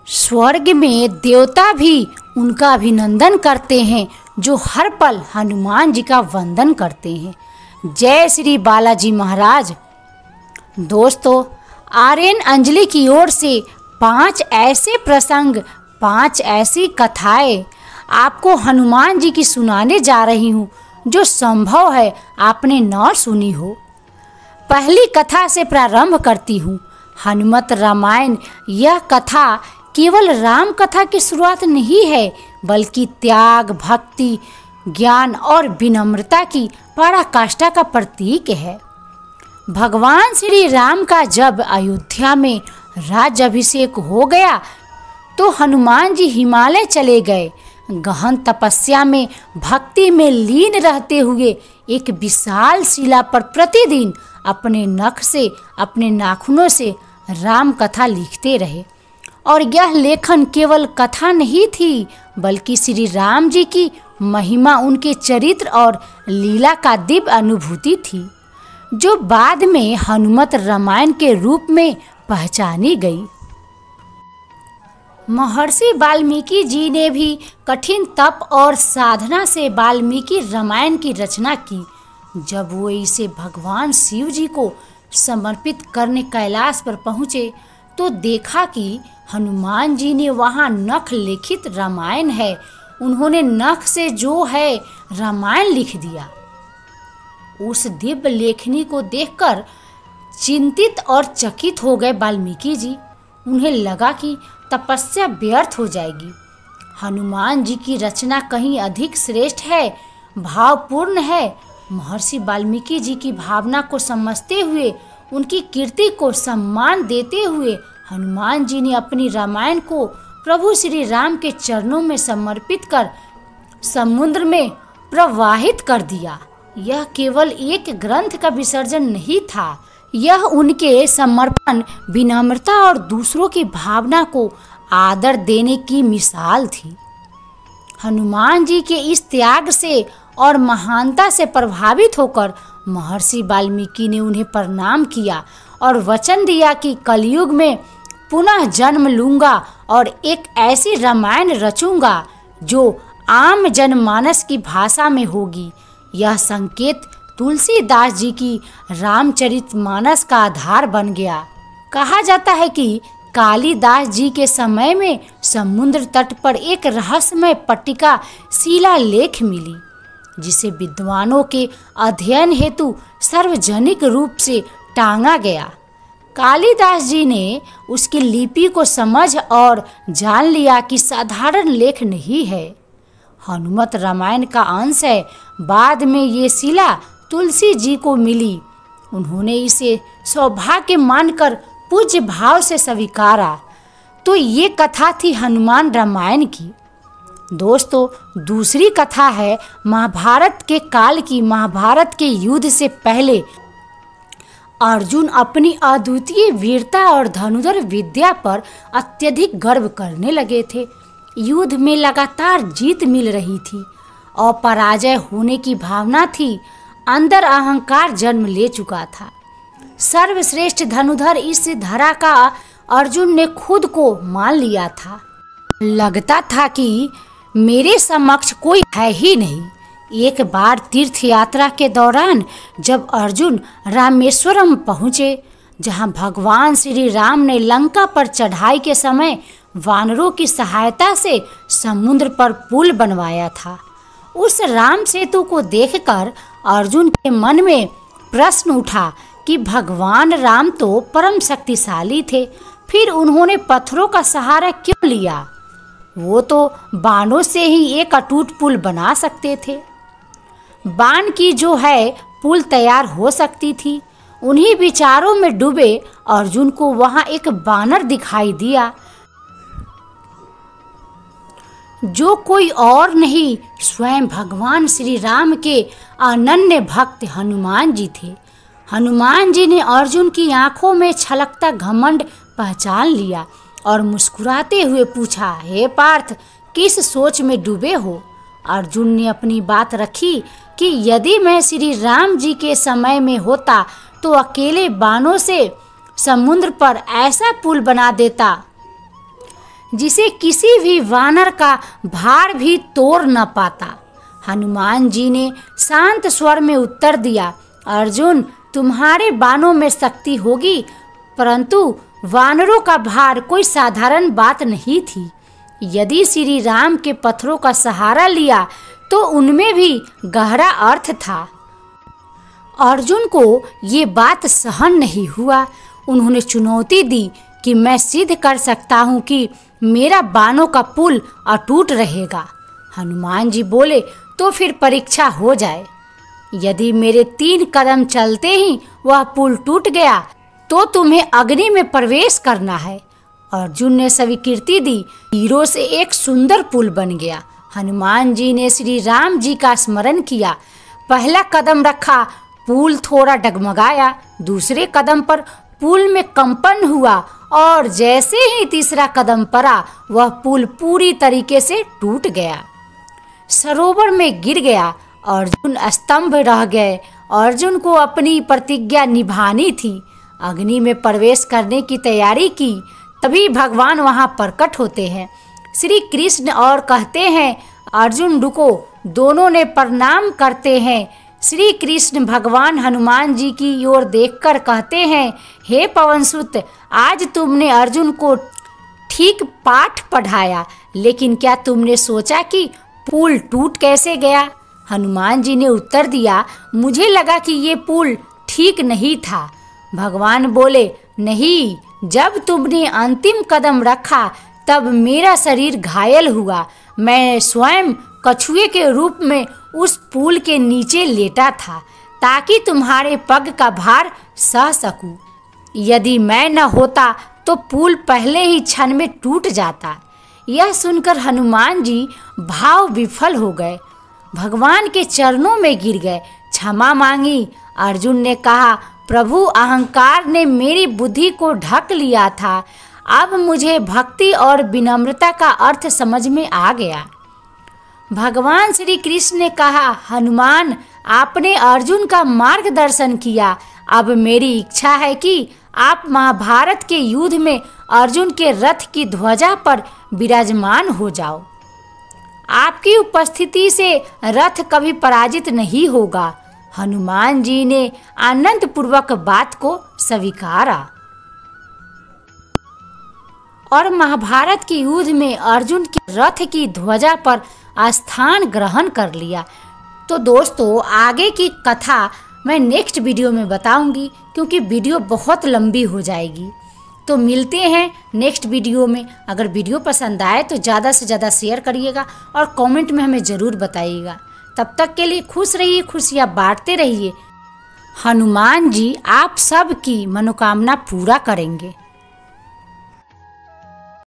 स्वर्ग में देवता भी उनका अभिनंदन करते हैं जो हर पल हनुमान जी का वंदन करते हैं। जय श्री बालाजी महाराज। दोस्तों, आर्यन अंजलि की ओर से 5 ऐसे प्रसंग, 5 ऐसी कथाएं आपको हनुमान जी की सुनाने जा रही हूँ जो संभव है आपने न सुनी हो। पहली कथा से प्रारंभ करती हूँ। हनुमत रामायण। यह कथा केवल राम कथा की शुरुआत नहीं है, बल्कि त्याग, भक्ति, ज्ञान और विनम्रता की पराकाष्ठा का प्रतीक है। भगवान श्री राम का जब अयोध्या में राज्याभिषेक हो गया तो हनुमान जी हिमालय चले गए। गहन तपस्या में, भक्ति में लीन रहते हुए एक विशाल शिला पर प्रतिदिन अपने नख से, अपने नाखूनों से राम कथा लिखते रहे। और यह लेखन केवल कथा नहीं थी, बल्कि श्री राम जी की महिमा, उनके चरित्र और लीला का दिव्य अनुभूति थी, जो बाद में हनुमत रामायण के रूप में पहचानी गई। महर्षि वाल्मीकि जी ने भी कठिन तप और साधना से वाल्मीकि रामायण की रचना की। जब वो इसे भगवान शिव जी को समर्पित करने कैलाश पर पहुँचे तो देखा कि हनुमान जी ने वहाँ नख लिखित रामायण है। उन्होंने नख से जो है रामायण लिख दिया। उस दिव्य लेखनी को देखकर चिंतित और चकित हो गए वाल्मीकि जी। उन्हें लगा कि तपस्या व्यर्थ हो जाएगी। हनुमान जी की रचना कहीं अधिक श्रेष्ठ है, भावपूर्ण है। महर्षि वाल्मीकि जी की भावना को समझते हुए, उनकी कीर्ति को सम्मान देते हुए हनुमान जी ने अपनी रामायण को प्रभु श्री राम के चरणों में समर्पित कर समुद्र में प्रवाहित कर दिया। यह केवल एक ग्रंथ का विसर्जन नहीं था, यह उनके समर्पण, विनम्रता और दूसरों की भावना को आदर देने की मिसाल थी। हनुमान जी के इस त्याग से और महानता से प्रभावित होकर महर्षि वाल्मीकि ने उन्हें प्रणाम किया और वचन दिया कि कलयुग में पुनः जन्म लूंगा और एक ऐसी रामायण रचूंगा जो आम जनमानस की भाषा में होगी। यह संकेत तुलसीदास जी की रामचरितमानस का आधार बन गया। कहा जाता है कि कालिदास जी के समय में समुद्र तट पर एक रहस्यमय पट्टिका शिलालेख मिली, जिसे विद्वानों के अध्ययन हेतु सार्वजनिक रूप से टांगा गया। कालिदास जी ने उसकी लिपि को समझ और जान लिया कि साधारण लेख नहीं है, हनुमत रामायण का अंश है। बाद में ये शिला तुलसी जी को मिली। उन्होंने इसे सौभाग्य मानकर पूज्य भाव से स्वीकारा। तो ये कथा थी हनुमान रामायण की। दोस्तों, दूसरी कथा है महाभारत के काल की। महाभारत के युद्ध से पहले अर्जुन अपनी अद्वितीय वीरता और धनुधर विद्या पर अत्यधिक गर्व करने लगे थे। युद्ध में लगातार जीत मिल रही थी और पराजय होने की भावना थी। अंदर अहंकार जन्म ले चुका था। सर्वश्रेष्ठ धनुधर इस धरा का अर्जुन ने खुद को मान लिया था। लगता था कि मेरे समक्ष कोई है ही नहीं। एक बार तीर्थ यात्रा के दौरान जब अर्जुन रामेश्वरम पहुँचे, जहाँ भगवान श्री राम ने लंका पर चढ़ाई के समय वानरों की सहायता से समुद्र पर पुल बनवाया था, उस राम सेतु को देखकर अर्जुन के मन में प्रश्न उठा कि भगवान राम तो परम शक्तिशाली थे, फिर उन्होंने पत्थरों का सहारा क्यों लिया? वो तो बाणों से ही एक अटूट पुल बना सकते थे। बाण की जो है पुल तैयार हो सकती थी। उन्हीं विचारों में डूबे अर्जुन को वहां एक बानर दिखाई दिया, जो कोई और नहीं, स्वयं भगवान श्री राम के अनन्य भक्त हनुमान जी थे। हनुमान जी ने अर्जुन की आंखों में छलकता घमंड पहचान लिया और मुस्कुराते हुए पूछा, हे पार्थ, किस सोच में डूबे हो? अर्जुन ने अपनी बात रखी कि यदि मैं श्री राम जी के समय में होता तो अकेले बाणों से समुद्र पर ऐसा पुल बना देता जिसे किसी भी वानर का भार भी तोड़ न पाता। हनुमान जी ने शांत स्वर में उत्तर दिया, अर्जुन, तुम्हारे बाणों में शक्ति होगी, परंतु वानरों का भार कोई साधारण बात नहीं थी। यदि श्री राम के पत्थरों का सहारा लिया तो उनमें भी गहरा अर्थ था। अर्जुन को ये बात सहन नहीं हुआ। उन्होंने चुनौती दी कि मैं सिद्ध कर सकता हूँ कि मेरा बाणों का पुल अटूट रहेगा। हनुमान जी बोले, तो फिर परीक्षा हो जाए। यदि मेरे 3 कदम चलते ही वह पुल टूट गया तो तुम्हें अग्नि में प्रवेश करना है। अर्जुन ने स्वीकृति दी। तीरों से एक सुंदर पुल बन गया। हनुमान जी ने श्री राम जी का स्मरण किया। पहला कदम रखा, पुल थोड़ा डगमगाया। दूसरे कदम पर पुल में कंपन हुआ और जैसे ही तीसरा कदम पड़ा वह पुल पूरी तरीके से टूट गया, सरोवर में गिर गया। अर्जुन स्तंभ रह गए। अर्जुन को अपनी प्रतिज्ञा निभानी थी। अग्नि में प्रवेश करने की तैयारी की। तभी भगवान वहां प्रकट होते हैं श्री कृष्ण और कहते हैं, अर्जुन रुको। दोनों ने प्रणाम करते हैं। श्री कृष्ण भगवान हनुमान जी की ओर देखकर कहते हैं, हे पवनसुत, आज तुमने अर्जुन को ठीक पाठ पढ़ाया, लेकिन क्या तुमने सोचा कि पुल टूट कैसे गया? हनुमान जी ने उत्तर दिया, मुझे लगा कि ये पुल ठीक नहीं था। भगवान बोले, नहीं, जब तुमने अंतिम कदम रखा तब मेरा शरीर घायल हुआ। मैं स्वयं कछुए के रूप में उस पुल के नीचे लेटा था ताकि तुम्हारे पग का भार सह सकूं। यदि मैं न होता तो पुल पहले ही क्षण में टूट जाता। यह सुनकर हनुमान जी भाव विफल हो गए, भगवान के चरणों में गिर गए, क्षमा मांगी। अर्जुन ने कहा, प्रभु, अहंकार ने मेरी बुद्धि को ढक लिया था। अब मुझे भक्ति और विनम्रता का अर्थ समझ में आ गया। भगवान श्री कृष्ण ने कहा, हनुमान, आपने अर्जुन का मार्गदर्शन किया। अब मेरी इच्छा है कि आप महाभारत के युद्ध में अर्जुन के रथ की ध्वजा पर विराजमान हो जाओ। आपकी उपस्थिति से रथ कभी पराजित नहीं होगा। हनुमान जी ने आनंद पूर्वक बात को स्वीकारा और महाभारत के युद्ध में अर्जुन के रथ की ध्वजा पर स्थान ग्रहण कर लिया। तो दोस्तों, आगे की कथा मैं नेक्स्ट वीडियो में बताऊंगी, क्योंकि वीडियो बहुत लंबी हो जाएगी। तो मिलते हैं नेक्स्ट वीडियो में। अगर वीडियो पसंद आए तो ज़्यादा से ज़्यादा शेयर करिएगा और कमेंट में हमें ज़रूर बताइएगा। तब तक के लिए खुश रहिए, खुशियाँ बांटते रहिए। हनुमान जी आप सब की मनोकामना पूरा करेंगे।